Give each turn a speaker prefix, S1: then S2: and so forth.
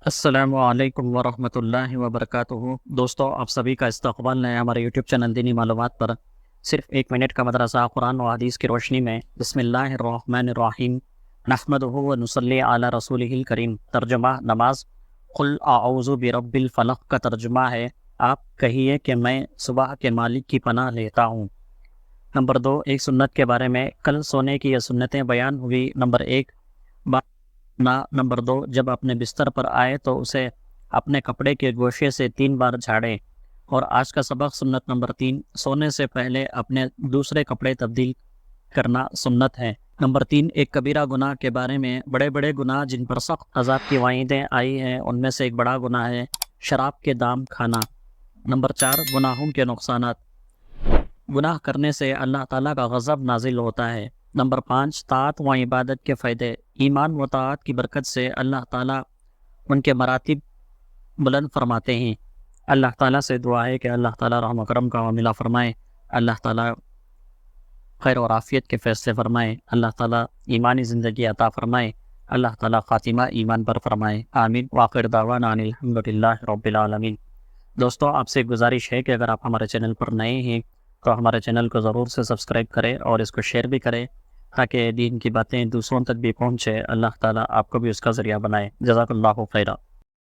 S1: السلام علیکم ورحمۃ اللہ وبرکاتہ۔ دوستو، آپ سبھی کا استقبال ہے ہمارے یوٹیوب چینل دینی معلومات پر۔ صرف ایک منٹ کا مدرسہ قرآن و حدیث کی روشنی میں۔ بسم اللہ الرحمن الرحیم، نحمدہ و نصلی علی رسولہ الکریم۔ ترجمہ نماز۔ قل اعوذ برب الفلق کا ترجمہ ہے، آپ کہیے کہ میں صبح کے مالک کی پناہ لیتا ہوں۔ نمبر 2، ایک سنت کے بارے میں۔ کل سونے کی یہ سنتیں بیان ہوئی۔ نمبر 1، نمبر 2، جب اپنے بستر پر آئے تو اسے اپنے کپڑے کے گوشے سے 3 بار جھاڑے۔ اور آج کا سبق سنت نمبر 3، سونے سے پہلے اپنے دوسرے کپڑے تبدیل کرنا سنت ہے۔ نمبر 3، ایک کبیرہ گناہ کے بارے میں۔ بڑے بڑے گناہ جن پر سخت عذاب کی وعیدیں آئی ہیں ان میں سے ایک بڑا گناہ ہے شراب کے دام کھانا۔ نمبر 4، گناہوں کے نقصانات۔ گناہ کرنے سے اللہ تعالیٰ کا غضب نازل ہوتا ہے۔ نمبر 5، طاعت و عبادت کے فائدے۔ ایمان و طاعت کی برکت سے اللہ تعالیٰ ان کے مراتب بلند فرماتے ہیں۔ اللہ تعالیٰ سے دعا ہے کہ اللہ تعالیٰ رحم و کرم کا معاملہ فرمائے، اللہ تعالیٰ خیر و عافیت کے فیصلے فرمائے، اللہ تعالیٰ ایمانی زندگی عطا فرمائے، اللہ تعالیٰ خاتمہ ایمان پر فرمائے، آمین۔ وآخر دعوانا ان الحمدللہ رب العالمین۔ دوستو، آپ سے گزارش ہے کہ اگر آپ ہمارے چینل پر نئے ہیں تو ہمارے چینل کو ضرور سے سبسکرائب کریں اور اس کو شیئر بھی کریں تاکہ دین کی باتیں دوسروں تک بھی پہنچے۔ اللہ تعالیٰ آپ کو بھی اس کا ذریعہ بنائے۔ جزاک اللہ خیرہ۔